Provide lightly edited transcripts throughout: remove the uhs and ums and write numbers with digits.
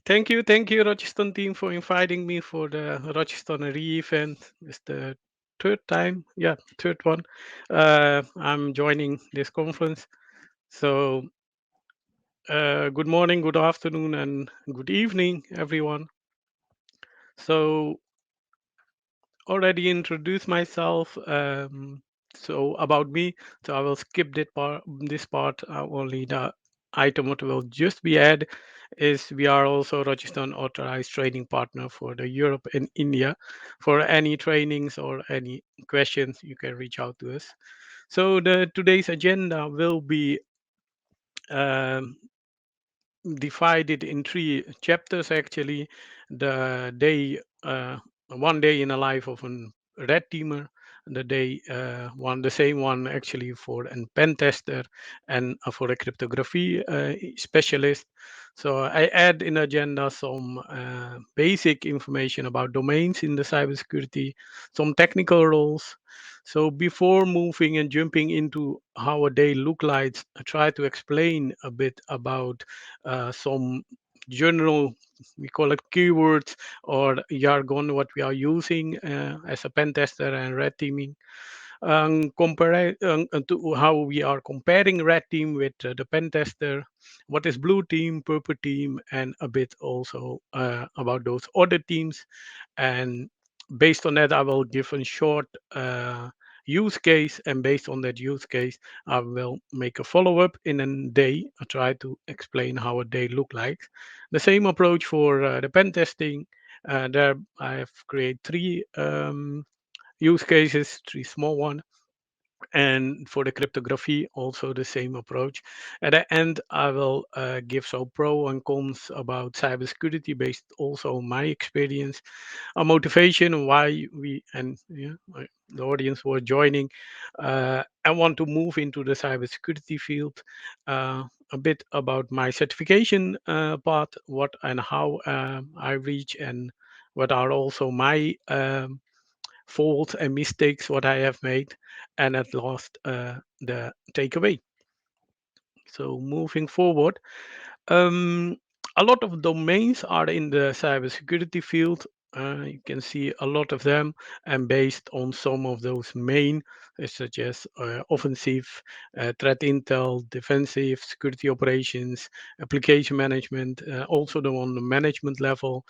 Thank you, Rocheston team, for inviting me for the Rocheston re-event. It's the third time, yeah, third one. I'm joining this conference. So, good morning, good afternoon, and good evening, everyone. So, already introduced myself. So about me, so I will skip that part. This part, only the item what will just be added is we are also Rocheston authorized training partner for the Europe and India. For any trainings or any questions, you can reach out to us. So the today's agenda will be um, divided in three chapters actually. The day, one day in a life of a red teamer, the day one, the same one actually for a pen tester and for a cryptography specialist. So I add in agenda some basic information about domains in the cybersecurity, some technical roles. So before moving and jumping into how a day look like, I try to explain a bit about some general, we call it keywords or jargon, what we are using as a pen tester and red teaming. To how we are comparing red team with the pen tester, what is blue team, purple team, and a bit also about those other teams. And based on that, I will give a short use case, and based on that use case, I will make a follow-up in a day. I try to explain how a day look like. The same approach for the pen testing. There I have created three use cases, three small ones, and for the cryptography also the same approach. At the end I will give some pro and cons about cybersecurity based also on my experience, a motivation and why we and yeah, the audience who are joining and want to move into the cybersecurity field, a bit about my certification part, what and how I reach, and what are also my faults and mistakes what I have made, and at last the takeaway. So moving forward, um, a lot of domains are in the cybersecurity field. You can see a lot of them, and based on some of those main, such as offensive, threat intel, defensive, security operations, application management, also the on the management level.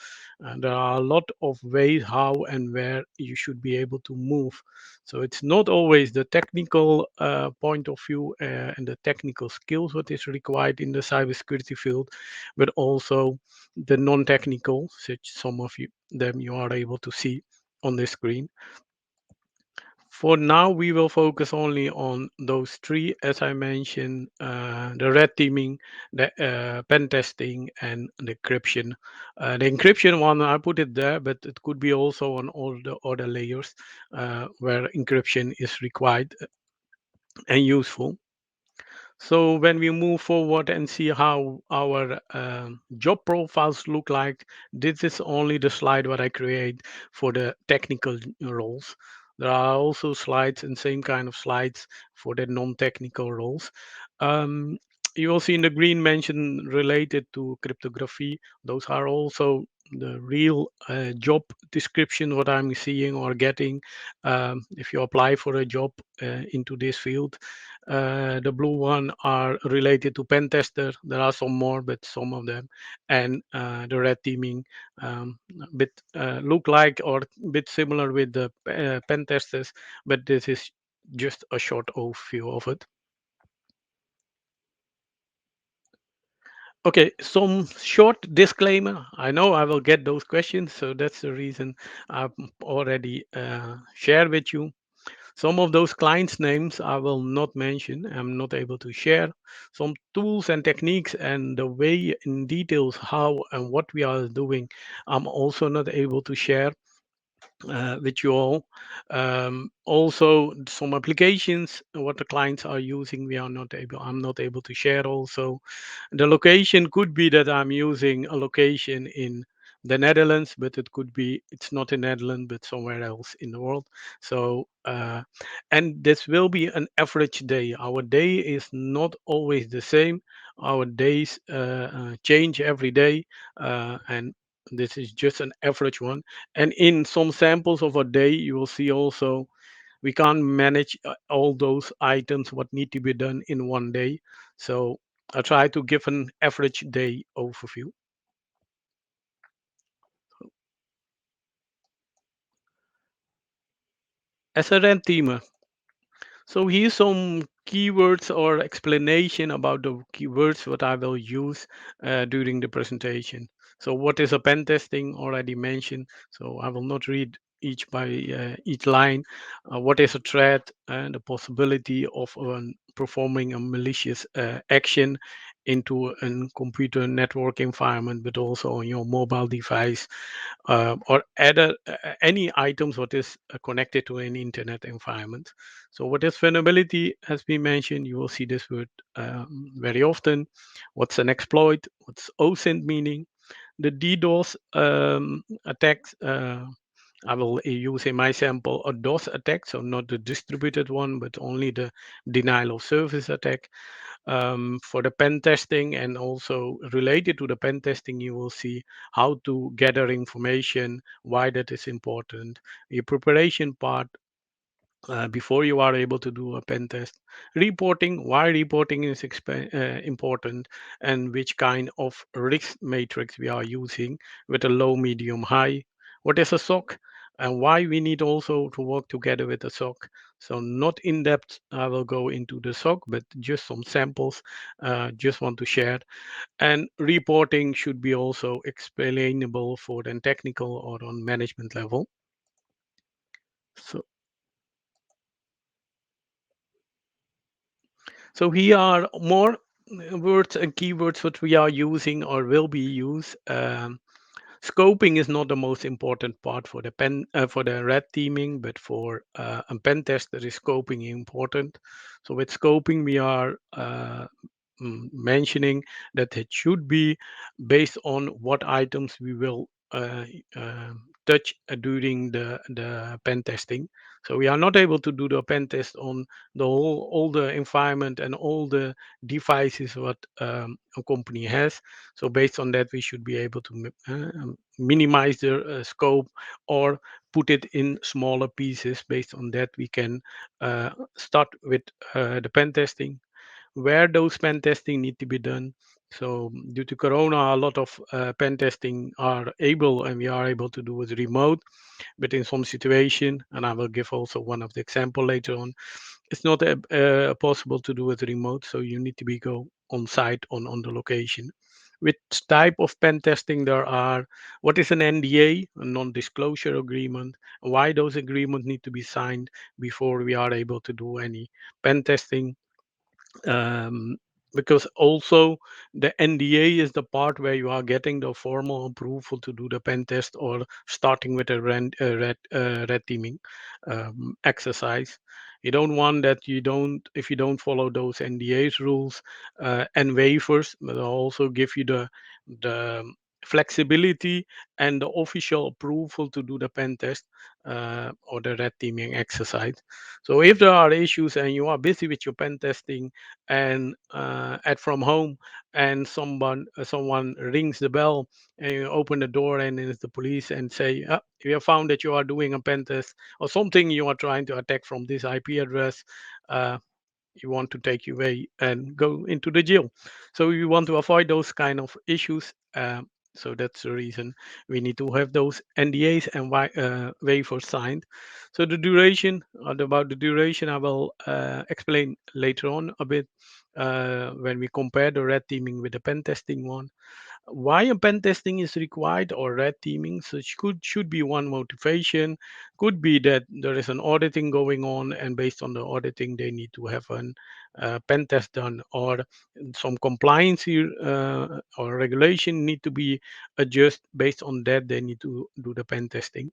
There are a lot of ways how and where you should be able to move. So it's not always the technical point of view and the technical skills what is required in the cybersecurity field, but also the non-technical, such some of you them you are able to see on the screen. For now, we will focus only on those three, as I mentioned, the red teaming, the pen testing, and the encryption. The encryption one, I put it there, but it could be also on all the other layers where encryption is required and useful. So when we move forward and see how our job profiles look like, this is only the slide what I create for the technical roles. There are also slides and same kind of slides for the non-technical roles. Um, you will see in the green mention related to cryptography. Those are also the real job description what I'm seeing or getting if you apply for a job into this field. The blue one are related to pen tester. There are some more, but some of them, and the red teaming bit look like or bit similar with the pen testers, but this is just a short overview of it. Okay, some short disclaimer. I know I will get those questions, so that's the reason I've already shared with you. Some of those clients' names I will not mention. I'm not able to share. Some tools and techniques and the way in details how and what we are doing, I'm also not able to share with you all. Also, some applications, what the clients are using, I'm not able to share also. The location could be that I'm using a location in the Netherlands, but it could be it's not in Netherlands, but somewhere else in the world. So, and this will be an average day. Our day is not always the same. Our days change every day, and this is just an average one. And in some samples of a day, you will see also we can't manage all those items what need to be done in one day. So I try to give an average day overview. As a red teamer, so here's some keywords or explanation about the keywords what I will use during the presentation. So what is a pen testing? Already mentioned. So I will not read each by each line. What is a threat and the possibility of performing a malicious action into a computer network environment, but also on your mobile device or other any items what is connected to an internet environment. So what is vulnerability has been mentioned. You will see this word very often. What's an exploit? What's OSINT meaning? The DDoS attacks. I will use in my sample a DOS attack, so not the distributed one, but only the denial of service attack. For the pen testing and also related to the pen testing, you will see how to gather information, why that is important, your preparation part, before you are able to do a pen test. Reporting, why reporting is important, and which kind of risk matrix we are using with a low, medium, high. What is a SOC, and why we need also to work together with a SOC. So not in depth, I will go into the SOC, but just some samples, just want to share. And reporting should be also explainable for the technical or on management level. So So here are more words and keywords what we are using or will be used. Scoping is not the most important part for the for the red teaming, but for a pen tester is scoping important. So with scoping, we are mentioning that it should be based on what items we will touch during the pen testing. So we are not able to do the pen test on the whole all the environment and all the devices what a company has. So based on that, we should be able to minimize the scope or put it in smaller pieces. Based on that, we can start with the pen testing, where those pen testing need to be done. So due to Corona, a lot of pen testing are able and we are able to do it remote. But in some situation, and I will give also one of the example later on, it's not possible to do it remote. So you need to be go on site on the location. Which type of pen testing there are? What is an NDA, a non-disclosure agreement? Why those agreements need to be signed before we are able to do any pen testing? um, because also the NDA is the part where you are getting the formal approval to do the pen test or starting with a red teaming exercise. You don't want that you don't if you don't follow those NDA's rules and waivers, but they'll also give you the flexibility and the official approval to do the pen test or the red teaming exercise. So if there are issues and you are busy with your pen testing and at from home and someone rings the bell and you open the door and it's the police and say, we have found that you are doing a pen test or something, you are trying to attack from this IP address, uh, you want to take you away and go into the jail. So we want to avoid those kind of issues. So that's the reason we need to have those NDAs and waivers signed. So the duration, about the duration, I will explain later on a bit when we compare the red teaming with the pen testing one. Why a pen testing is required or red teaming, so it should be one motivation. Could be that there is an auditing going on and based on the auditing they need to have an pen test done, or some compliance here, or regulation need to be adjusted. Based on that they need to do the pen testing.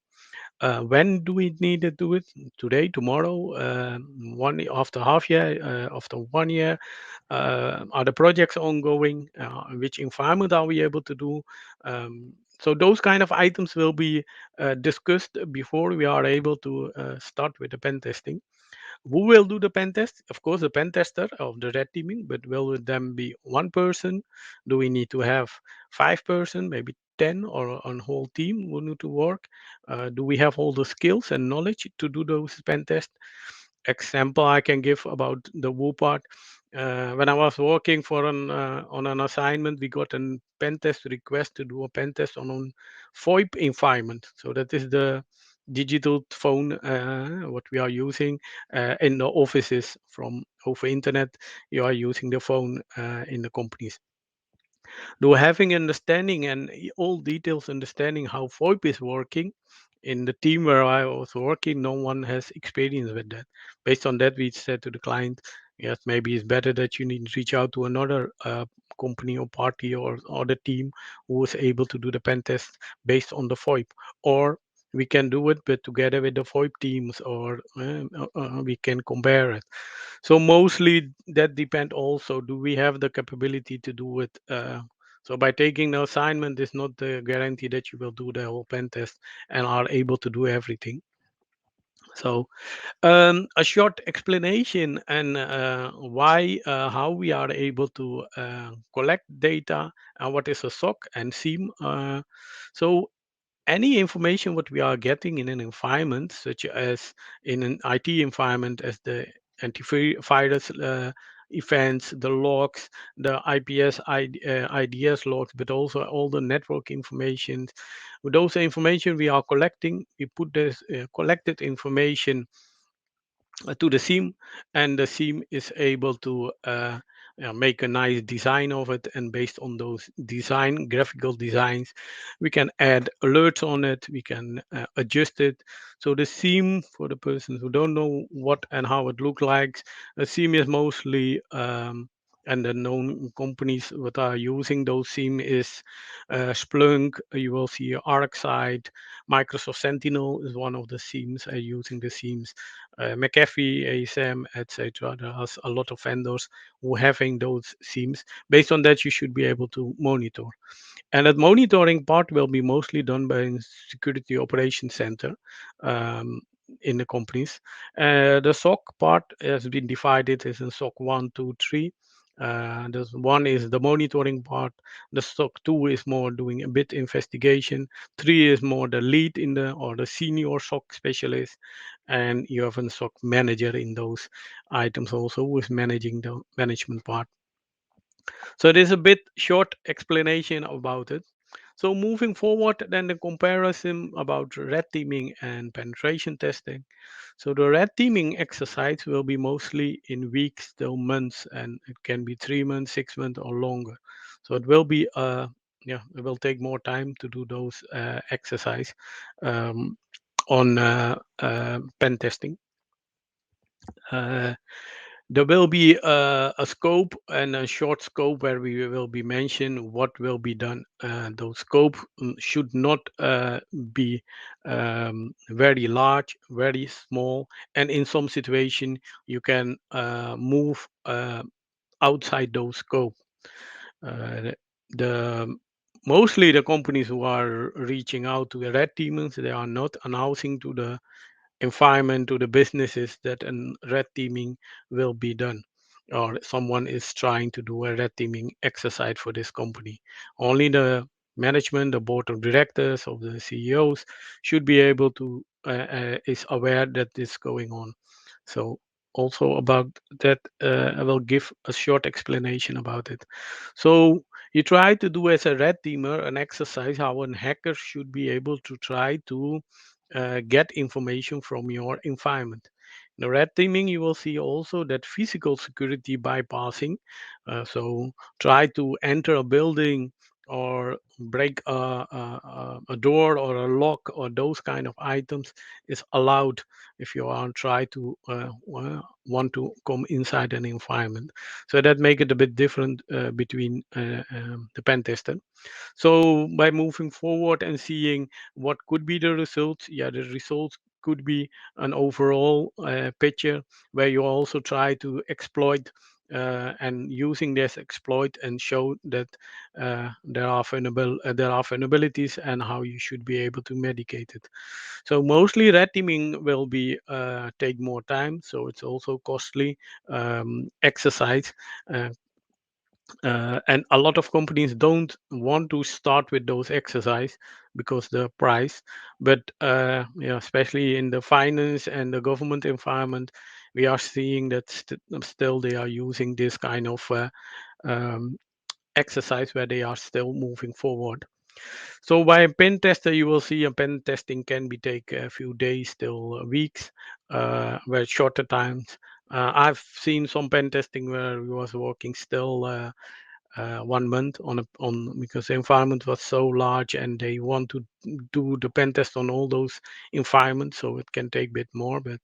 When do we need to do it? Today, tomorrow, one after half year, after 1 year? Are the projects ongoing? Which environment are we able to do? So those kind of items will be discussed before we are able to start with the pen testing. Who will do the pen test? Of course, the pen tester of the red teaming, but will it then be one person? Do we need to have 5 person, maybe 10, or a whole team will need to work? Do we have all the skills and knowledge to do those pen tests? Example I can give about the Woo part. When I was working for on an assignment, we got a pen test request to do a pen test on an VoIP environment. So that is the digital phone what we are using in the offices from over internet. You are using the phone in the companies. Though having understanding and all details understanding how VoIP is working in the team where I was working, no one has experience with that. Based on that, we said to the client, yes, maybe it's better that you need to reach out to another company or party or other team who is able to do the pen test based on the VoIP. Or we can do it, but together with the VoIP teams, or we can compare it. So mostly that depend also, do we have the capability to do it? So by taking the assignment is not the guarantee that you will do the whole pen test and are able to do everything. So a short explanation and why, how we are able to collect data and what is a SOC and SIEM. So any information what we are getting in an environment, such as in an IT environment, as the antivirus events, the logs, the IDS logs, but also all the network information. With those information we are collecting, we put this collected information to the seam, and the seam is able to make a nice design of it, and based on those graphical designs, we can add alerts on it, we can adjust it. So the seam, for the persons who don't know what and how it looks like, a seam is mostly and the known companies that are using those seam is Splunk. You will see ArcSight, Microsoft Sentinel is one of the seams using the seams, McAfee, ASM, etc. There are a lot of vendors who having those themes. Based on that, you should be able to monitor. And that monitoring part will be mostly done by a security operations center um, in the companies. The SOC part has been divided as in SOC 1, 2, 3. There's one is the monitoring part. The SOC 2 is more doing a bit investigation. 3 is more the lead in the or the senior SOC specialist, and you have a SOC manager in those items also who is managing the management part. So there's a bit short explanation about it. So moving forward, then the comparison about red teaming and penetration testing. So the red teaming exercise will be mostly in weeks till months, and it can be 3 months, 6 months, or longer. So it will be yeah, it will take more time to do those exercise um, on pen testing. Uh, there will be a scope and a short scope where we will be mentioned what will be done. Those scope should not be very large, very small, and in some situation you can move outside those scope. Uh, the Mostly the companies who are reaching out to the red teamers, they are not announcing to the environment, to the businesses, that a red teaming will be done, or someone is trying to do a red teaming exercise for this company. Only the management, the board of directors, of the CEOs should be able to is aware that this is going on. So also about that, I will give a short explanation about it. So you try to do as a red teamer an exercise how a hacker should be able to try to get information from your environment. In the red teaming, you will see also that physical security bypassing. So try to enter a building or break a door or a lock or those kind of items is allowed if you are try to want to come inside an environment. So that make it a bit different between the pen tester. So by moving forward and seeing what could be the results, yeah, the results could be an overall picture where you also try to exploit and using this exploit and show that there are vulnerabilities and how you should be able to medicate it. So mostly red teaming will be take more time, so it's also costly exercise. Uh, and a lot of companies don't want to start with those exercise because the price. But yeah, especially in the finance and the government environment, we are seeing that still they are using this kind of um, exercise where they are still moving forward. So by a pen tester, you will see a pen testing can be take a few days till weeks, where shorter times. I've seen some pen testing where we was working still 1 month on because the environment was so large and they want to do the pen test on all those environments, so it can take a bit more. But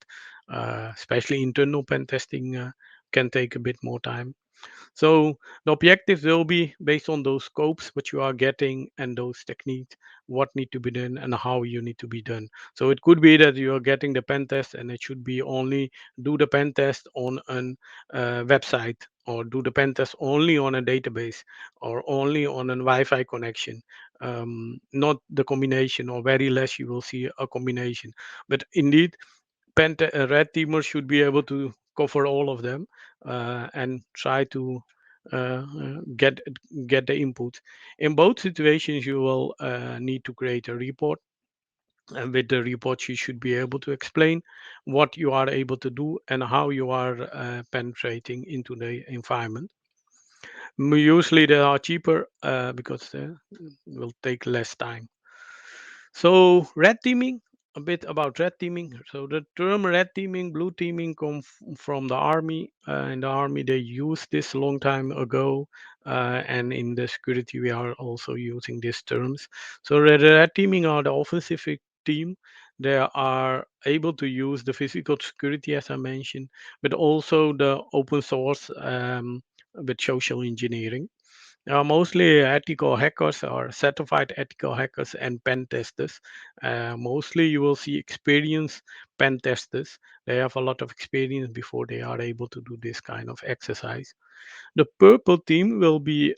especially internal pen testing can take a bit more time. So the objectives will be based on those scopes which you are getting and those techniques, what need to be done and how you need to be done. So it could be that you are getting the pen test and it should be only do the pen test on an website, or do the pen test only on a database, or only on a Wi-Fi connection. Not the combination, or very less you will see a combination. But indeed, red teamers should be able to cover all of them and try to get the input. In both situations, you will need to create a report, and with the report, you should be able to explain what you are able to do and how you are penetrating into the environment. Usually, they are cheaper because will take less time. So red teaming, a bit about red teaming. So the term red teaming, blue teaming come from the army. In the army, they used this a long time ago, and in the security, we are also using these terms. So the red teaming are the offensive team. They are able to use the physical security, as I mentioned, but also the open source with social engineering. Mostly ethical hackers or certified ethical hackers and pen testers. Mostly you will see experienced pen testers. They have a lot of experience before they are able to do this kind of exercise. The purple team will be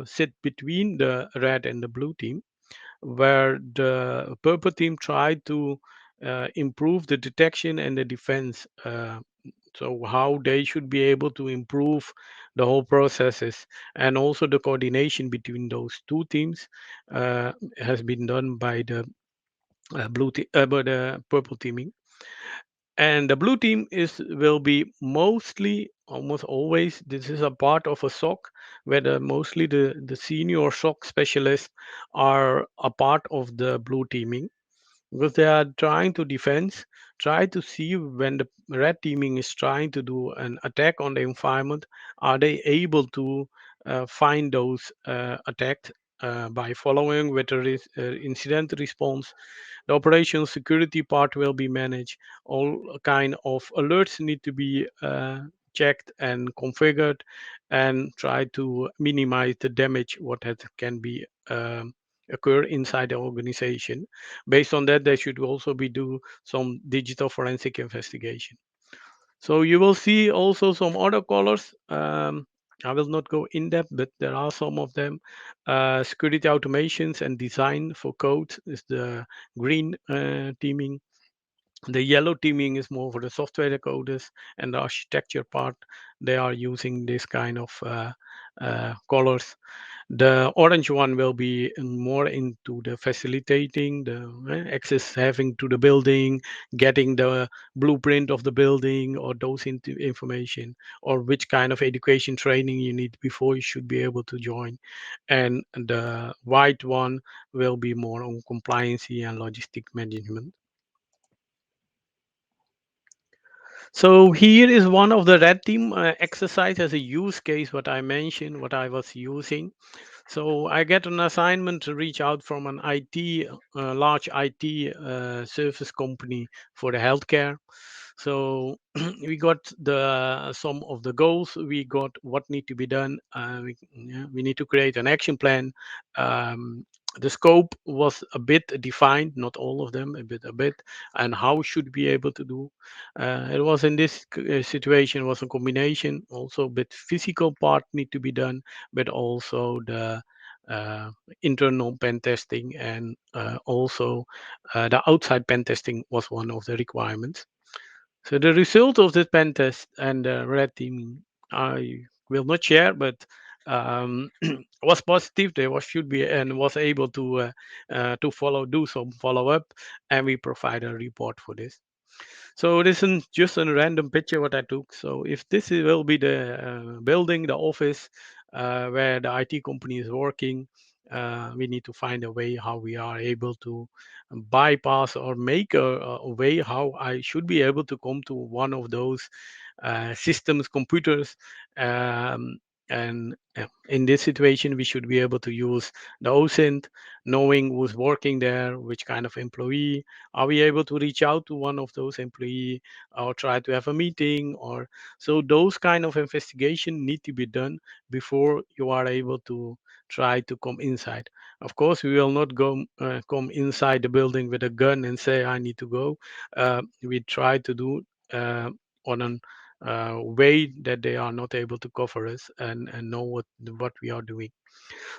sit between the red and the blue team, where the purple team tried to improve the detection and the defense. So how they should be able to improve the whole processes, and also the coordination between those two teams has been done by the by the purple teaming. And the blue team is will be mostly, almost always, this is a part of a SOC, where mostly the senior SOC specialists are a part of the blue teaming, because they are trying to defend, try to see when the red teaming is trying to do an attack on the environment, are they able to find those attacked by following with the incident response. The operational security part will be managed. All kind of alerts need to be checked and configured, and try to minimize the damage what can be occur inside the organization. Based on that, they should also be do some digital forensic investigation. So you will see also some other colors. I will not go in depth, but there are some of them. Security automations and design for code is the green teaming. The yellow teaming is more for the software coders, and the architecture part, they are using this kind of colors. The orange one will be more into the facilitating the access having to the building, getting the blueprint of the building or those information, or which kind of education training you need before you should be able to join. And the white one will be more on compliancy and logistic management. So here is one of the red team exercise as a use case, what I mentioned, what I was using. So I get an assignment to reach out from an IT, large IT service company for the healthcare. So we got the some of the goals. We got what need to be done. We need to create an action plan. Um, the scope was a bit defined, not all of them, a bit, and how should be able to do. It was in this situation was a combination. Also, bit physical part need to be done, but also the uh, internal pen testing and also the outside pen testing was one of the requirements. So the result of this pen test and the red team, I will not share, but um, was positive. They was should be and was able to do some follow up, and we provide a report for this. So this is just a random picture what I took. So if will be the building, the office where the IT company is working, we need to find a way how we are able to bypass or make a way how I should be able to come to one of those systems, computers, um, and in this situation, we should be able to use the OSINT, knowing who's working there, which kind of employee. Are we able to reach out to one of those employee or try to have a meeting? Or so those kind of investigation need to be done before you are able to try to come inside. Of course, we will not go come inside the building with a gun and say I need to go. We try to do uh, on an way that they are not able to cover us and know what we are doing.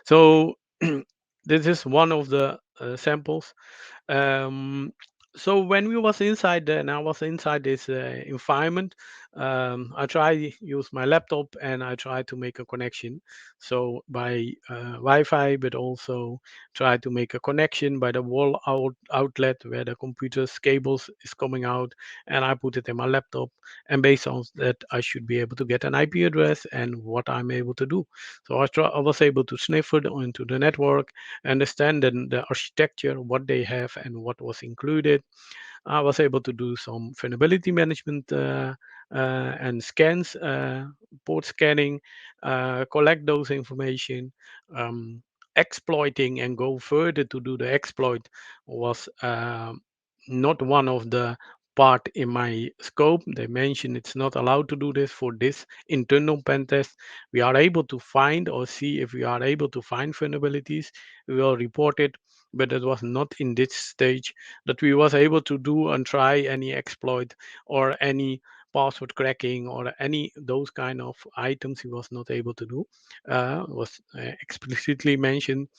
So this is one of the samples. um, so when we was inside and I was inside this environment, I try use my laptop and I try to make a connection. So by Wi-Fi, but also try to make a connection by the outlet where the computer's cables is coming out, and I put it in my laptop. And based on that, I should be able to get an IP address and what I'm able to do. So I was able to sniff it onto the network, understand the architecture, what they have, and what was included. I was able to do some vulnerability management and scans, port scanning, collect those information. Um, Exploiting and go further to do the exploit was not one of the part in my scope. They mentioned it's not allowed to do this for this internal pen test. We are able to find or see if we are able to find vulnerabilities. We will report it, but it was not in this stage that we was able to do and try any exploit or any password cracking or any those kind of items he was not able to do. Was explicitly mentioned.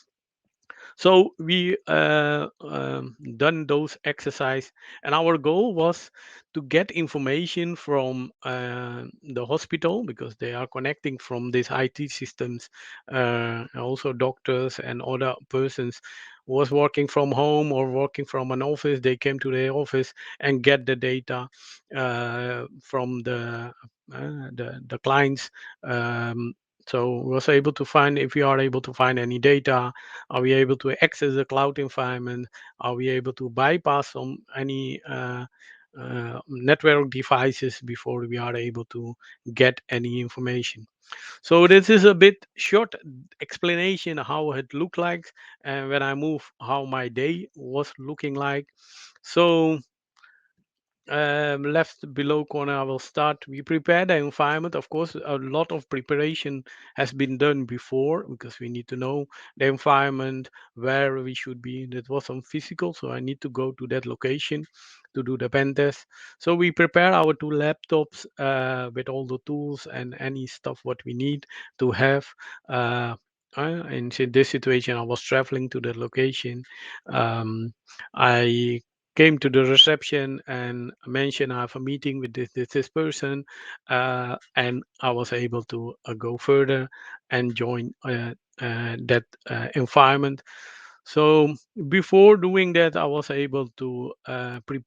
So we done those exercise, and our goal was to get information from the hospital because they are connecting from these IT systems, also doctors and other persons was working from home or working from an office. They came to the office and get the data from the clients. Um, so was able to find if we are able to find any data. Are we able to access the cloud environment? Are we able to bypass some any network devices before we are able to get any information? So this is a bit short explanation how it looked like, and when I move how my day was looking like. So left below corner, I will start. We prepare the environment. Of course, a lot of preparation has been done before because we need to know the environment, where we should be. That was some physical, so I need to go to that location to do the pen test. So we prepare our two laptops with all the tools and any stuff what we need to have. Uh, in this situation, I was traveling to the location. I came to the reception and mentioned I have a meeting with this person, and I was able to go further and join that environment. So before doing that, I was able to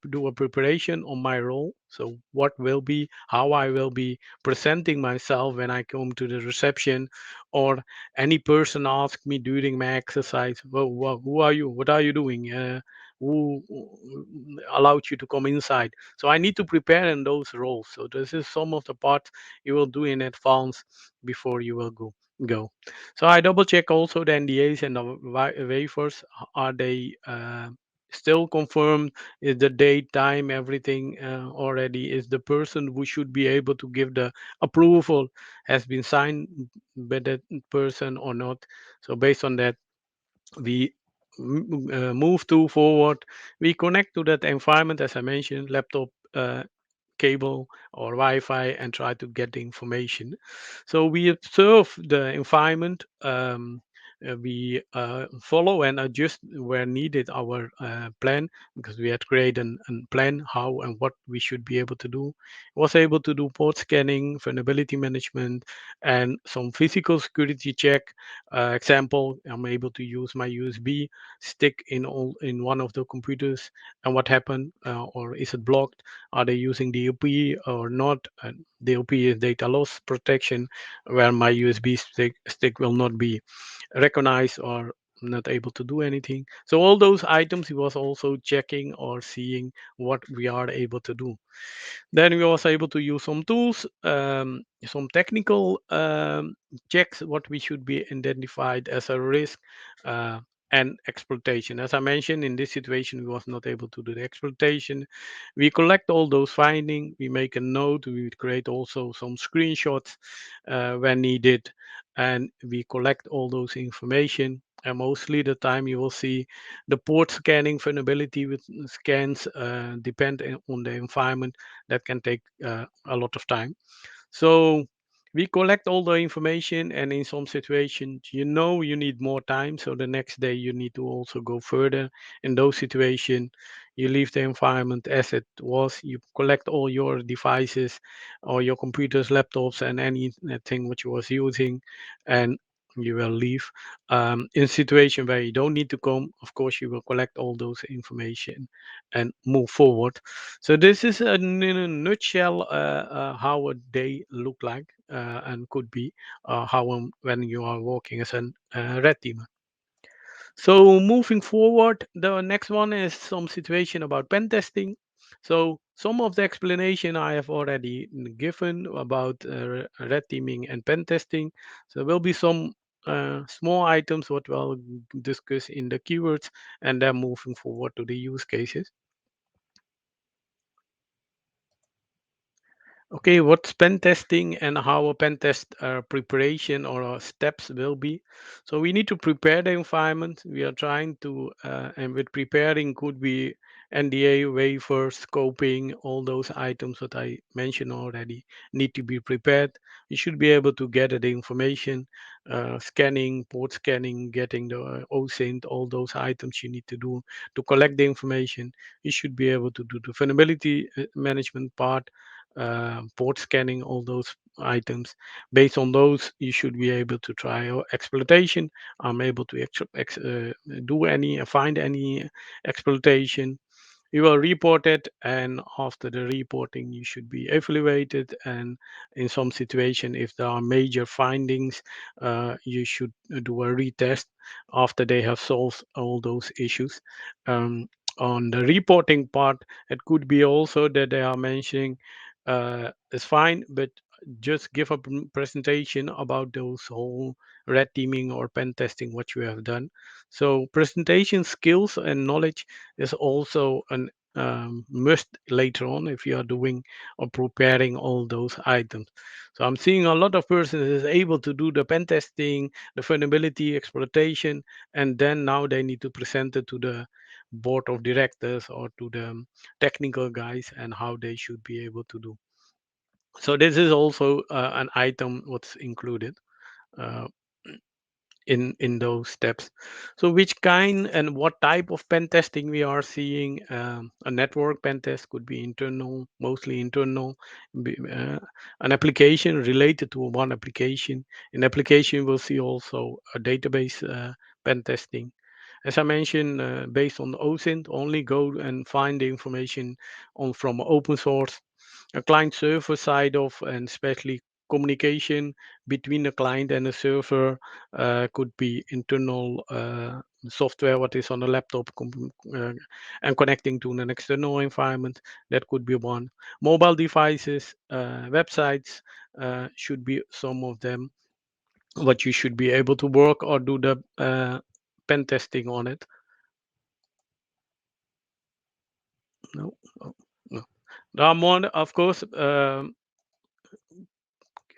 do a preparation on my role. So what will be, how I will be presenting myself when I come to the reception, or any person ask me during my exercise, well, who are you? What are you doing? Who allowed you to come inside? So I need to prepare in those roles. So this is some of the parts you will do in advance before you will go. So I double check also the NDAs and the waivers. Are they still confirmed? Is the date, time, everything already? Is the person who should be able to give the approval has been signed by that person or not? So based on that, we move to forward. We connect to that environment, as I mentioned, laptop, cable or Wi-Fi, and try to get the information. So we observe the environment. We follow and adjust where needed our plan, because we had created a plan how and what we should be able to do. Was able to do port scanning, vulnerability management, and some physical security check. Example, I'm able to use my USB stick in one of the computers, and what happened, or is it blocked? Are they using DLP or not? And DLP is data loss protection, where my USB stick will not be recognized or not able to do anything. So all those items he was also checking or seeing what we are able to do. Then we was able to use some tools, some technical checks, what we should be identified as a risk, uh, and exploitation. As I mentioned, in this situation, we was not able to do the exploitation. We collect all those findings, we make a note, we would create also some screenshots when needed, and we collect all those information. And mostly the time you will see the port scanning vulnerability with scans depend on the environment. That can take a lot of time. So we collect all the information, and in some situations, you need more time. So the next day, you need to also go further. In those situations, you leave the environment as it was. You collect all your devices, or your computers, laptops, and anything which you was using, and you will leave. In a situation where you don't need to come, of course, you will collect all those information and move forward. So this is in a nutshell how a day look like and could be how when you are working as a red team. So moving forward, the next one is some situation about pen testing. So some of the explanation I have already given about red teaming and pen testing. So there will be some small items what we'll discuss in the keywords, and then moving forward to the use cases. Okay, what's pen testing and how a pen test preparation or steps will be? So we need to prepare the environment. We are trying to, and with preparing could be NDA, waivers, scoping, all those items that I mentioned already need to be prepared. You should be able to gather the information, scanning, port scanning, getting the OSINT, all those items you need to do to collect the information. You should be able to do the vulnerability management part, port scanning, all those items. Based on those, you should be able to try exploitation. I'm able to do any, find any exploitation. You will report it, and after the reporting, you should be evaluated. And in some situation, if there are major findings, you should do a retest after they have solved all those issues. Um, on the reporting part, it could be also that they are mentioning it's fine, but just give a presentation about those whole red teaming or pen testing what you have done. So presentation skills and knowledge is also an must later on if you are doing or preparing all those items. So I'm seeing a lot of persons is able to do the pen testing, the vulnerability exploitation, and then now they need to present it to the board of directors or to the technical guys and how they should be able to do. So this is also an item what's included uh, in those steps. So which kind and what type of pen testing we are seeing? A network pen test could be internal, mostly internal. An application related to one application. In application, we'll see also a database pen testing. As I mentioned, based on the OSINT, only go and find the information on from open source. A client server side of, and especially communication between the client and the server, could be internal software what is on the laptop and connecting to an external environment. That could be one. Mobile devices, websites should be some of them what you should be able to work or do the pen testing on it. There are more, of course.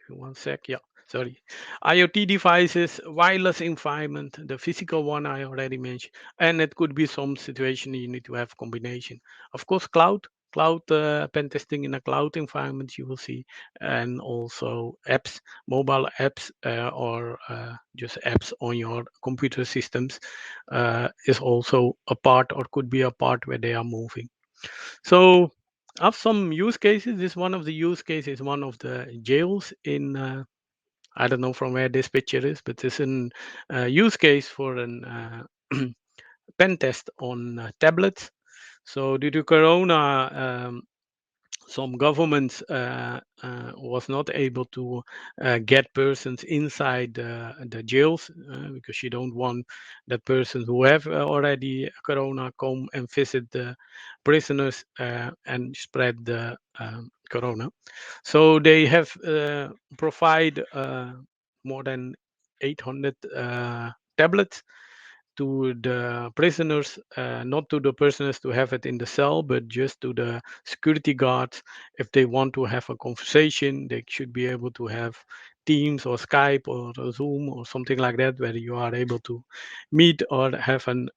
One sec, yeah, sorry. IoT devices, wireless environment, the physical one I already mentioned, and it could be some situation you need to have combination. Of course, cloud pen testing in a cloud environment you will see, and also apps, mobile apps, or just apps on your computer systems is also a part or could be a part where they are moving. So, of some use cases, this one of the use cases, one of the jails in I don't know from where this picture is, but it's an use case for an pen test on tablets. So due to Corona, some governments was not able to get persons inside the jails because you don't want that persons who have already corona come and visit the prisoners and spread the corona. So they have provide more than 800 tablets to the prisoners, not to the prisoners to have it in the cell, but just to the security guards. If they want to have a conversation, they should be able to have Teams or Skype or Zoom or something like that, where you are able to meet or have a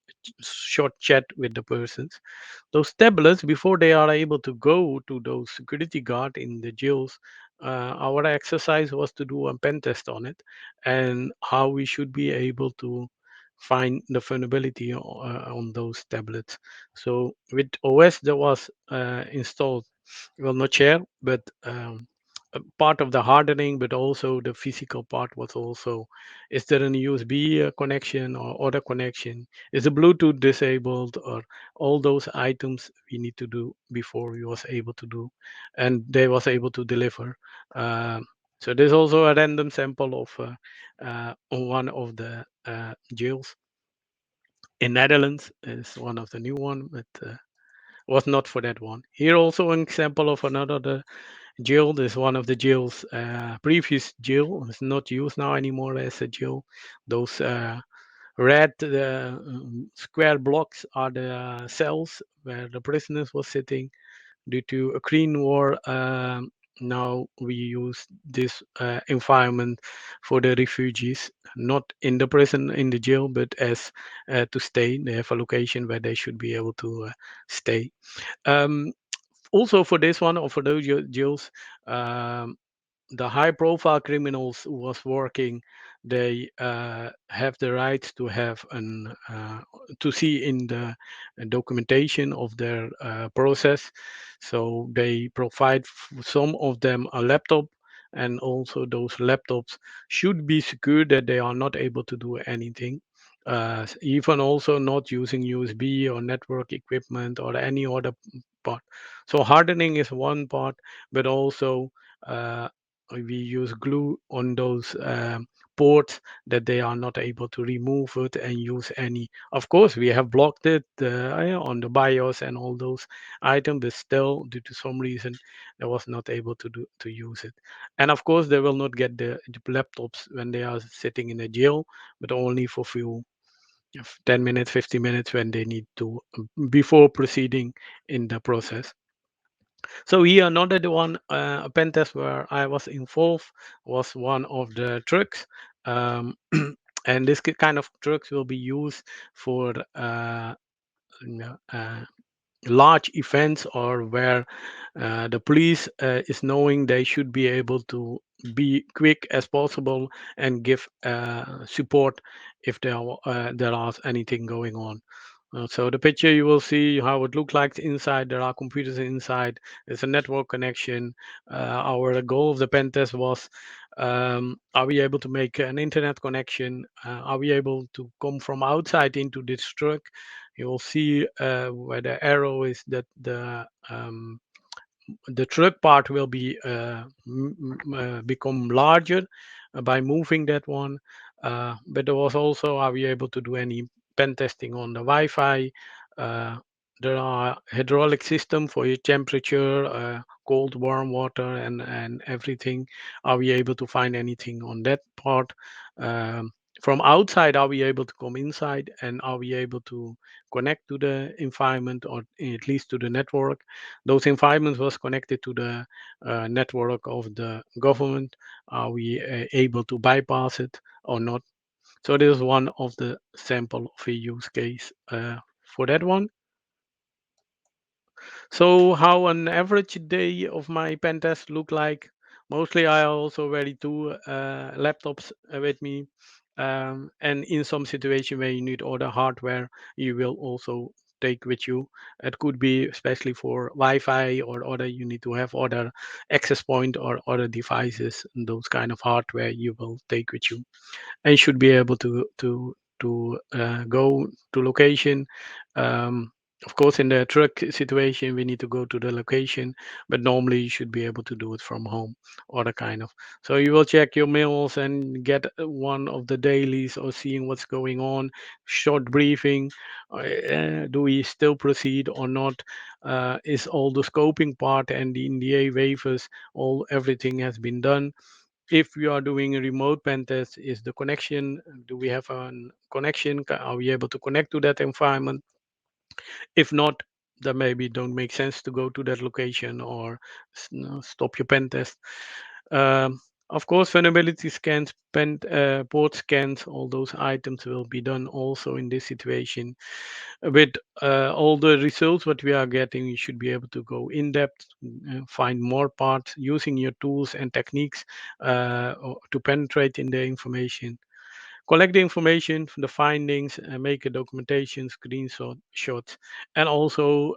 short chat with the persons. Those tablets, before they are able to go to those security guard in the jails, our exercise was to do a pen test on it and how we should be able to find the vulnerability on those tablets. So with OS that was installed, will not share, but a part of the hardening, but also the physical part was also, is there an USB connection or other connection? Is the Bluetooth disabled or all those items we need to do before we was able to do, and they was able to deliver. So there's also a random sample of on one of the jails in Netherlands is one of the new one, but was not for that one. Here also an example of another jail. This one of the jails, previous jail, is not used now anymore as a jail. Those red square blocks are the cells where the prisoners were sitting. Due to a Korean war, now we use this environment for the refugees, not in the prison, in the jail, but as to stay. They have a location where they should be able to stay. Um, Also for this one or for those jails, um, the high profile criminals who was working, they have the right to have an to see in the documentation of their process. So they provide some of them a laptop, and also those laptops should be secure that they are not able to do anything, even also not using USB or network equipment or any other part. So hardening is one part, but also uh, we use glue on those ports that they are not able to remove it and use any. Of course, we have blocked it on the BIOS and all those items, but still, due to some reason, they was not able to use it. And of course, they will not get the laptops when they are sitting in a jail, but only for few 10 minutes, 50 minutes when they need to before proceeding in the process. So here, another one, a pen test where I was involved was one of the trucks. Um, and this kind of trucks will be used for you know, large events or where the police is knowing they should be able to be quick as possible and give support if there are anything going on. So the picture you will see how it looks like inside. There are computers inside. There's a network connection. Our goal of the pen test was, are we able to make an internet connection? Are we able to come from outside into this truck? You will see where the arrow is that the truck part will be become larger by moving that one. But there was also, are we able to do any pen testing on the Wi-Fi? Uh, there are hydraulic system for your temperature, cold, warm water, and everything. Are we able to find anything on that part? From outside, are we able to come inside, and are we able to connect to the environment, or at least to the network? Those environments was connected to the network of the government. Are we able to bypass it or not? So this is one of the sample of a use case for that one. So how an average day of my pen test look like? Mostly I also carry two laptops with me. And in some situation where you need other hardware, you will also take with you. It could be especially for Wi-Fi or other, you need to have other access point or other devices, and those kind of hardware you will take with you, and should be able to go to location. Um, of course, in the truck situation, we need to go to the location, but normally you should be able to do it from home or the kind of. So you will check your mails and get one of the dailies or seeing what's going on, short briefing. Do we still proceed or not? Is all the scoping part and the NDA waivers, all everything has been done? If we are doing a remote pen test, is the connection, do we have a connection? Are we able to connect to that environment? If not, then maybe don't make sense to go to that location, or stop your pen test. Of course, vulnerability scans, port scans, all those items will be done also in this situation. With all the results what we are getting, you should be able to go in depth, find more parts using your tools and techniques to penetrate in the information. Collect the information, the findings, and make a documentation, screenshot shots. And also,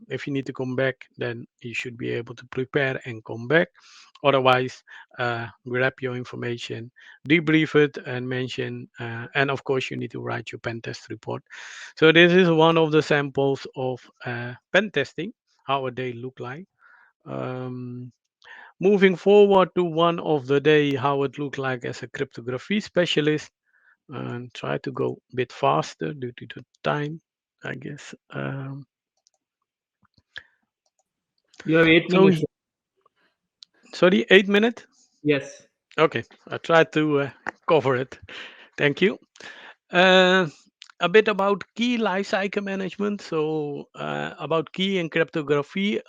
if you need to come back, then you should be able to prepare and come back. Otherwise, grab your information, debrief it, and mention. And of course, you need to write your pen test report. So this is one of the samples of pen testing, how a day look like. Um, Moving forward to one of the day, how it looked like as a cryptography specialist, and try to go a bit faster due to the time, I guess. You have 8 minutes. So, sorry, 8 minutes? Yes. Okay, I tried to cover it. Thank you. Uh, a bit about key lifecycle management. So, about key and cryptography.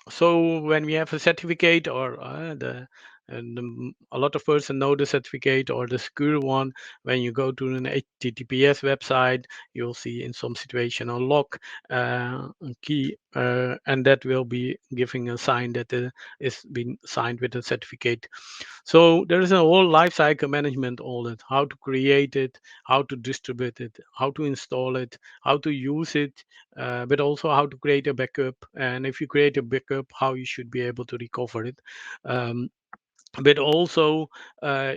So when we have a certificate, or a lot of person know the certificate or the secure one, when you go to an HTTPS website, you'll see in some situation a lock a key, and that will be giving a sign that it's been signed with a certificate. So there is a whole life cycle management audit, how to create it, how to distribute it, how to install it, how to use it, but also how to create a backup. And if you create a backup, how you should be able to recover it. Um, but also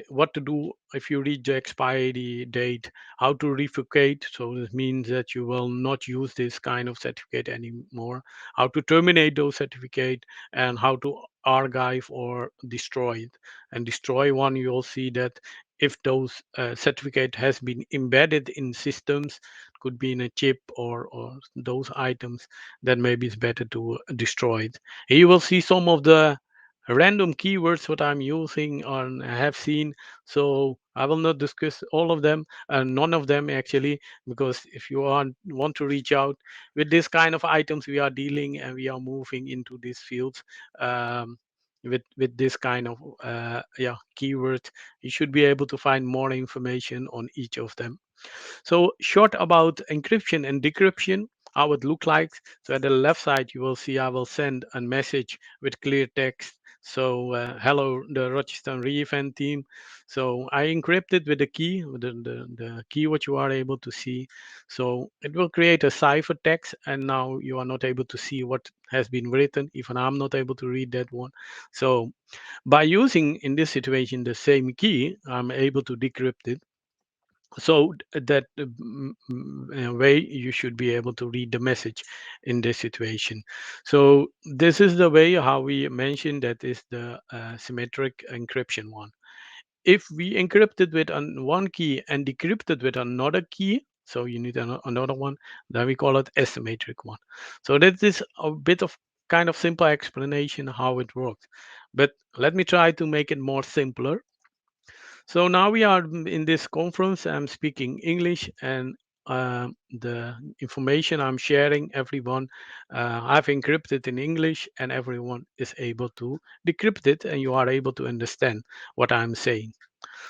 what to do if you reach the expiry date, how to refocate. So this means that you will not use this kind of certificate anymore, how to terminate those certificate, and how to archive or destroy it. And destroy one, you'll see that if those certificate has been embedded in systems, could be in a chip or those items, then maybe it's better to destroy it. Here you will see some of the random keywords what I'm using on have seen. So I will not discuss all of them, none of them actually, because if you want to reach out with this kind of items we are dealing and we are moving into these fields, um, with this kind of keywords, you should be able to find more information on each of them. So short about encryption and decryption, how it look like. So at the left side, you will see I will send a message with clear text. So hello, the Rocheston Reinvent team. So I encrypt it with the key, with the key what you are able to see. So it will create a ciphertext, and now you are not able to see what has been written. Even I'm not able to read that one. So by using in this situation the same key, I'm able to decrypt it, so that way you should be able to read the message in this situation. So this is the way how we mentioned that is the symmetric encryption one. If we encrypt it with one key and decrypt it with another key, so you need another one, then we call it asymmetric one. So that is a bit of kind of simple explanation how it works, but let me try to make it more simpler. So now we are in this conference. I'm speaking English, and the information I'm sharing, everyone, I've encrypted in English, and everyone is able to decrypt it, and you are able to understand what I'm saying.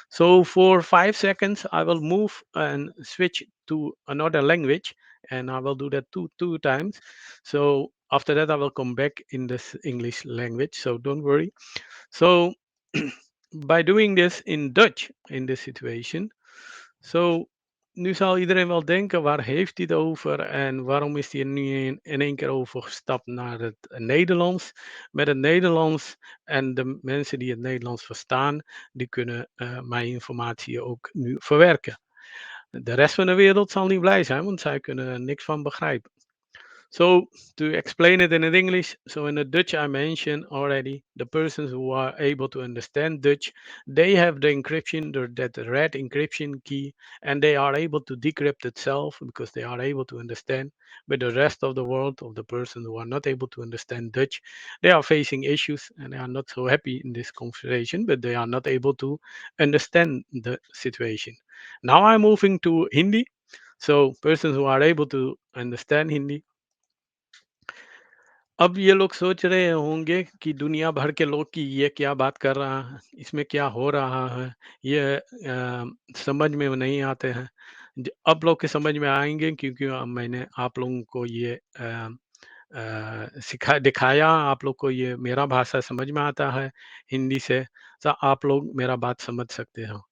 So for 5 seconds, I will move and switch to another language, and I will do that two times. So after that, I will come back in this English language. So don't worry. So by doing this in Dutch in this situation. So nu zal iedereen wel denken, waar heeft hij het over en waarom is hij er nu in één keer overgestapt naar het Nederlands? Met het Nederlands en de mensen die het Nederlands verstaan, die kunnen mijn informatie ook nu verwerken. De rest van de wereld zal niet blij zijn, want zij kunnen er niks van begrijpen. So to explain it in English, so in the Dutch I mentioned already, the persons who are able to understand Dutch, they have the encryption, that red encryption key, and they are able to decrypt itself because they are able to understand. But the rest of the world, of the persons who are not able to understand Dutch, they are facing issues and they are not so happy in this conversation, but they are not able to understand the situation. Now I'm moving to Hindi. So persons who are able to understand Hindi, अब ये लोग सोच रहे होंगे कि दुनिया भर के लोग कि ये क्या बात कर रहा है, इसमें क्या हो रहा है, ये समझ में नहीं आते हैं। अब लोग के समझ में आएंगे क्योंकि मैंने आप लोगों को ये दिखाया, आप लोग को ये मेरा भाषा समझ में आता है हिंदी से, तो आप लोग मेरा बात समझ सकते हो।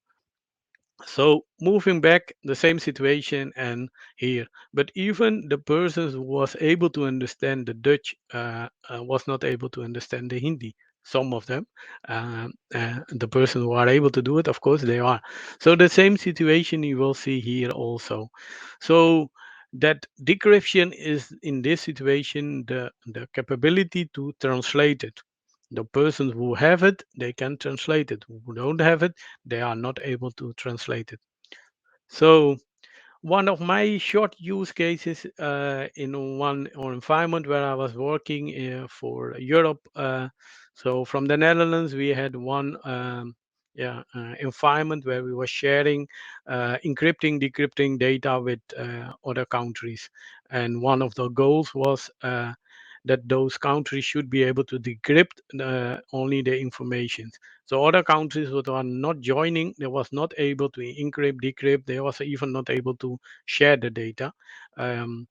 So moving back, the same situation and here, but even the persons who was able to understand the Dutch was not able to understand the Hindi. Some of them, the persons who are able to do it, of course, they are. So the same situation you will see here also. So that decryption is in this situation the capability to translate it. The persons who have it, they can translate it. Who don't have it, they are not able to translate it. So one of my short use cases in one or environment where I was working for Europe. So from the Netherlands, we had one environment where we were sharing, encrypting, decrypting data with other countries, and one of the goals was that those countries should be able to decrypt only the information. So other countries that are not joining, they was not able to encrypt, decrypt. They was even not able to share the data. Um,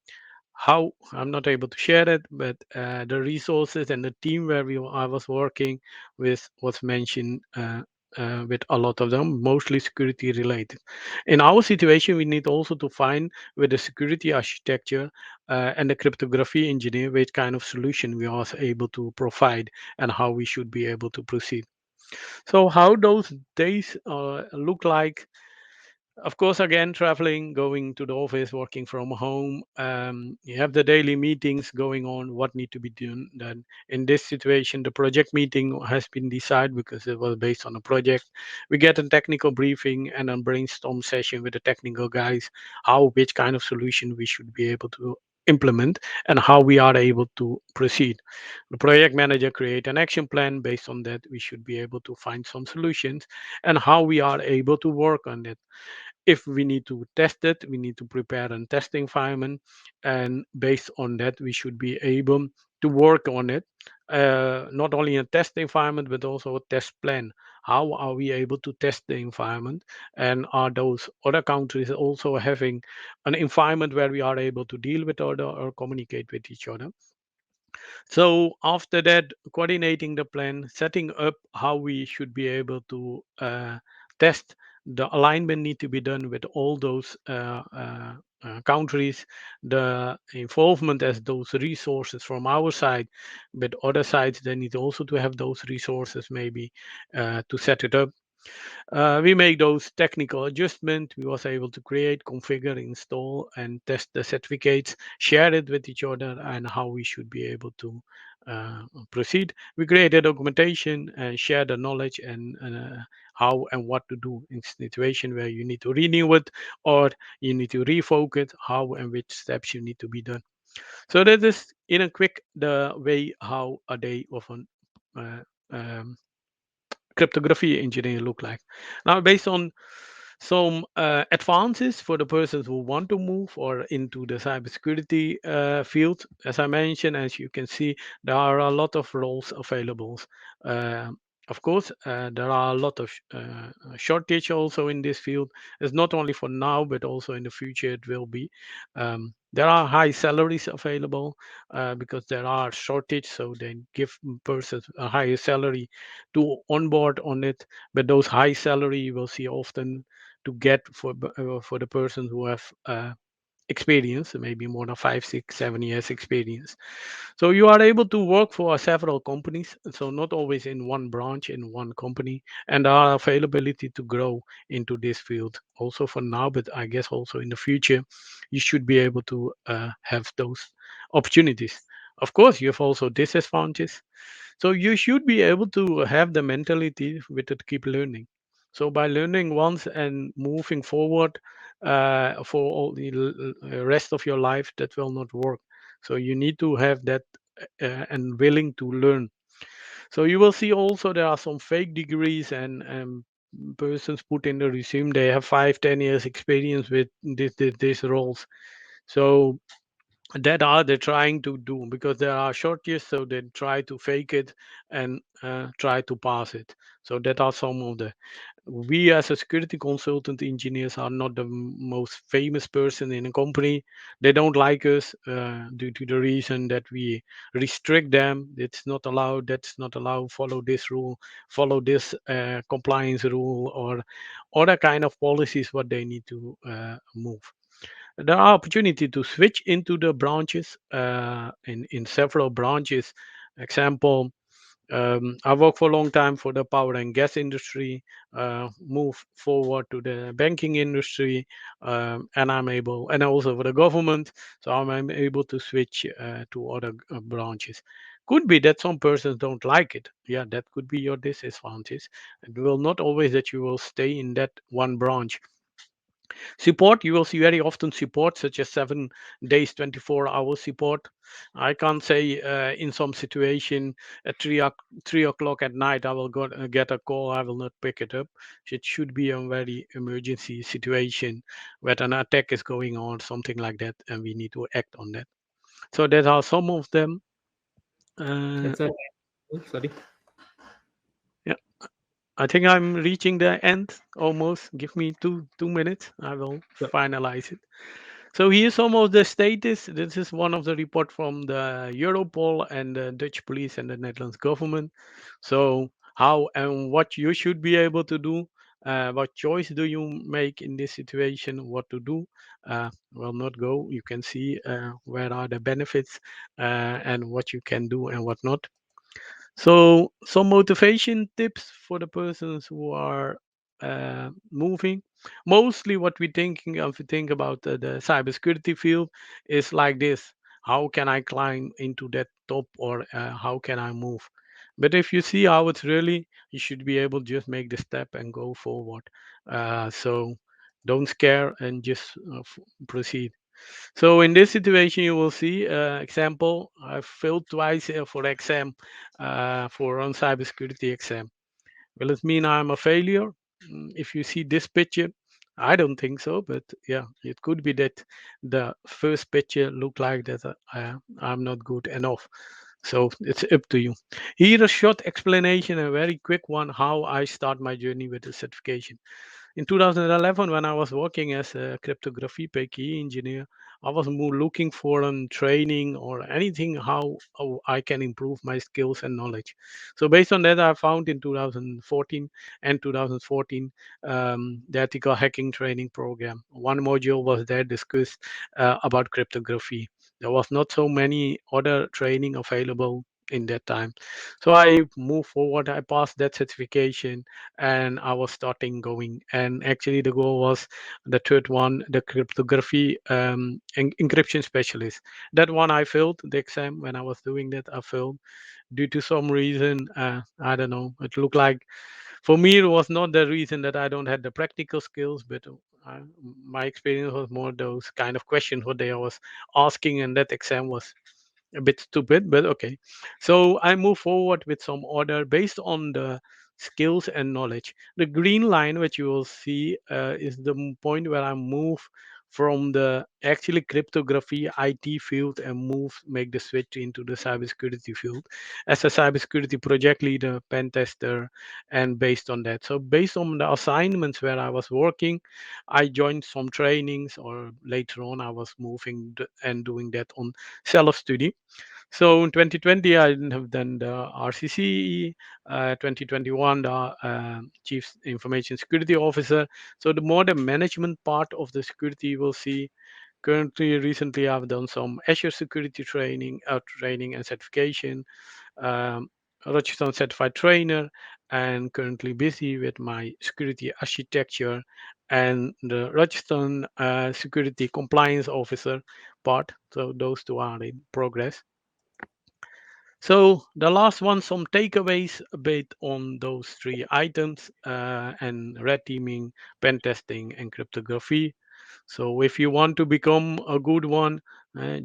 how I'm not able to share it, but the resources and the team where I was working with was mentioned with a lot of them, mostly security related. In our situation, we need also to find with the security architecture and the cryptography engineer which kind of solution we are able to provide and how we should be able to proceed. So how those days look like, of course, again, traveling, going to the office, working from home. You have the daily meetings going on, what need to be done. Then in this situation, the project meeting has been decided because it was based on a project. We get a technical briefing and a brainstorm session with the technical guys, how, which kind of solution we should be able to implement and how we are able to proceed. The project manager create an action plan. Based on that, we should be able to find some solutions and how we are able to work on it. If we need to test it, we need to prepare a test environment, and based on that, we should be able to work on it. Not only a test environment, but also a test plan. How are we able to test the environment? And are those other countries also having an environment where we are able to deal with other or communicate with each other? So after that, coordinating the plan, setting up how we should be able to test. The alignment need to be done with all those countries. The involvement as those resources from our side, but other sides they need also to have those resources maybe to set it up. We make those technical adjustments. We was able to create, configure, install, and test the certificates, share it with each other, and how we should be able to proceed. We created documentation and share the knowledge and how and what to do in situation where you need to renew it or you need to revoke it, how and which steps you need to be done. So that is in a quick the way how a day of an uh, um, cryptography engineer look like. Now, based on some advances for the persons who want to move or into the cybersecurity field, as I mentioned, as you can see, there are a lot of roles available. Uh, of course, there are a lot of shortage also in this field. It's not only for now, but also in the future it will be. There are high salaries available because there are shortage, so they give persons a higher salary to onboard on it. But those high salary you will see often to get for the person who have experience, maybe more than 5, 6, 7 years experience. So you are able to work for several companies, so not always in one branch in one company, and there are availability to grow into this field also for now, but I guess also in the future you should be able to have those opportunities. Of course, you have also disadvantages, so you should be able to have the mentality with it keep learning. So by learning once and moving forward for all the rest of your life, that will not work. So you need to have that and willing to learn. So you will see also there are some fake degrees and persons put in the resume they have 5, 10 years experience with these roles. So that are they trying to do because there are shortages, so they try to fake it and try to pass it. So that are some of the, we as a security consultant engineers are not the most famous person in a company. They don't like us due to the reason that we restrict them. It's not allowed, that's not allowed, follow this rule, follow this compliance rule, or other kind of policies what they need to move. There are opportunity to switch into the branches in several branches. Example, I worked for a long time for the power and gas industry, move forward to the banking industry, and I'm able, and also for the government, so I'm able to switch to other branches. Could be that some persons don't like it. Yeah, that could be your disadvantage. It will not always that you will stay in that one branch. Support, you will see very often support, such as 7 days, 24 hours support. I can't say in some situation at 3 o'clock at night, I will get a call, I will not pick it up. It should be a very emergency situation where an attack is going on, something like that, and we need to act on that. So there are some of them. Uh, That's a sorry. yeah, I think I'm reaching the end almost. Give me two minutes. I will Sure. finalize it. So here's some of the status. This is one of the report from the Europol and the Dutch police and the Netherlands government. So how and what you should be able to do. What choice do you make in this situation? What to do? Well, not go. You can see where are the benefits and what you can do and what not. So, some motivation tips for the persons who are moving. Mostly, what we thinking if we think about the cybersecurity field is like this: how can I climb into that top, or how can I move? But if you see how it's really, you should be able to just make the step and go forward. So, don't scare and just proceed. So in this situation, you will see example. I failed twice for exam for on cybersecurity exam. Will it mean I'm a failure? If you see this picture, I don't think so. But yeah, it could be that the first picture looked like that I'm not good enough. So it's up to you. Here a short explanation, a very quick one, how I start my journey with the certification. In 2011, when I was working as a cryptography PKI engineer, I was more looking for a training or anything how I can improve my skills and knowledge. So based on that, I found in 2014 and 2014 the ethical hacking training program. One module was there discussed about cryptography. There was not so many other training available in that time. So I moved forward. I passed that certification and I was starting going. And actually, the goal was the third one, the cryptography encryption specialist. That one I failed the exam when I was doing that. I failed due to some reason. I don't know. It looked like for me it was not the reason that I don't have the practical skills, but my experience was more those kind of questions what they was asking, and that exam was a bit stupid, but okay. So I move forward with some order based on the skills and knowledge. The green line, which you will see, is the point where I move from the actually cryptography IT field and make the switch into the cybersecurity field as a cybersecurity project leader, pen tester, and based on that. So based on the assignments where I was working, I joined some trainings, or later on I was moving and doing that on self-study. So in 2020, I have done the RCC, 2021, the Chief Information Security Officer. So the more the management part of the security you will see. Currently, recently, I've done some Azure security training and certification, um, Rocheston certified trainer, and currently busy with my security architecture and the Rocheston security compliance officer part. So those two are in progress. So the last one, some takeaways a bit on those three items and red teaming, pen testing, and cryptography. So if you want to become a good one,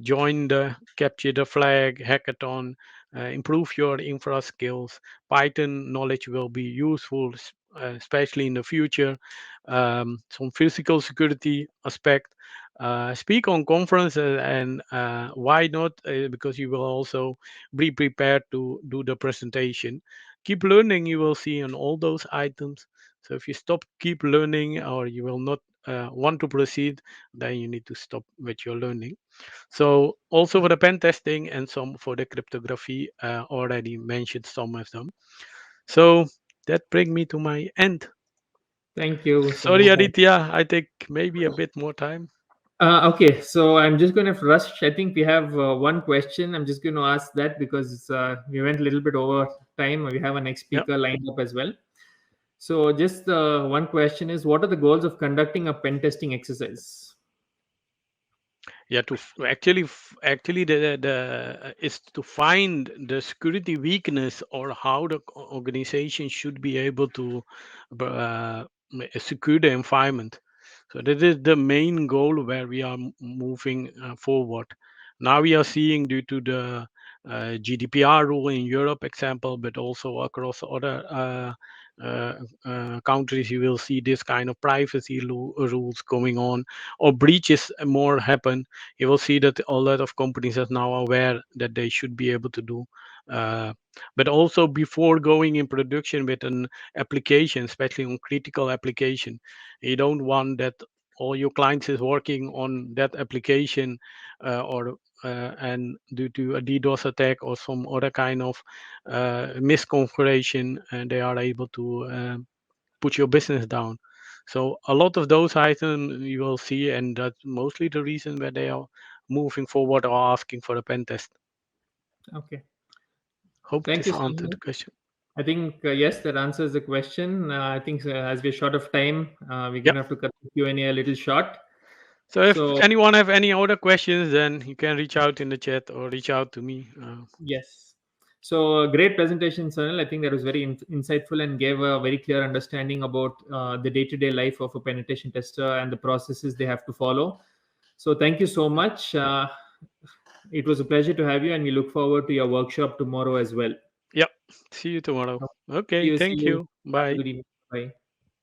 join the Capture the Flag hackathon, improve your infra skills. Python knowledge will be useful, especially in the future. Some physical security aspect. Speak on conferences and why not? Because you will also be prepared to do the presentation. Keep learning, you will see on all those items. So if you stop, keep learning, or you will not want to proceed, then you need to stop with your learning. So also for the pen testing and some for the cryptography, already mentioned some of them. So that brings me to my end. Thank you, Sorry, Sunil. Aditya, I take maybe a bit more time. Okay, so I'm just going to rush. I think we have one question. I'm just going to ask that because we went a little bit over time. We have a next Yeah. speaker lined up as well. So, just one question is, what are the goals of conducting a pen testing exercise? Yeah, actually the is to find the security weakness, or how the organization should be able to uh, secure the environment. So that is the main goal where we are moving forward. Now we are seeing, due to the GDPR rule in Europe, example, but also across other countries, you will see this kind of privacy rules going on, or breaches more happen. You will see that a lot of companies are now aware that they should be able to do. Uh, but also, before going in production with an application, especially on critical application, you don't want that all your clients is working on that application, or and due to a DDoS attack or some other kind of misconfiguration, and they are able to put your business down. So a lot of those items you will see, and that's mostly the reason where they are moving forward or asking for a pen test. Okay, Hope thank you, this answered Sunil. the question. I think yes, that answers the question. I think as we're short of time, we're Yeah. gonna have to cut the Q&A a little short. So if So anyone have any other questions, then you can reach out in the chat or reach out to me. yes, so great presentation, Sunil. I think that was very insightful and gave a very clear understanding about the day-to-day life of a penetration tester and the processes they have to follow. So thank you so much. It was a pleasure to have you, and we look forward to your workshop tomorrow as well. Yeah. See you tomorrow. See Okay. you. See Thank you. you. Have a Bye. good evening. Bye.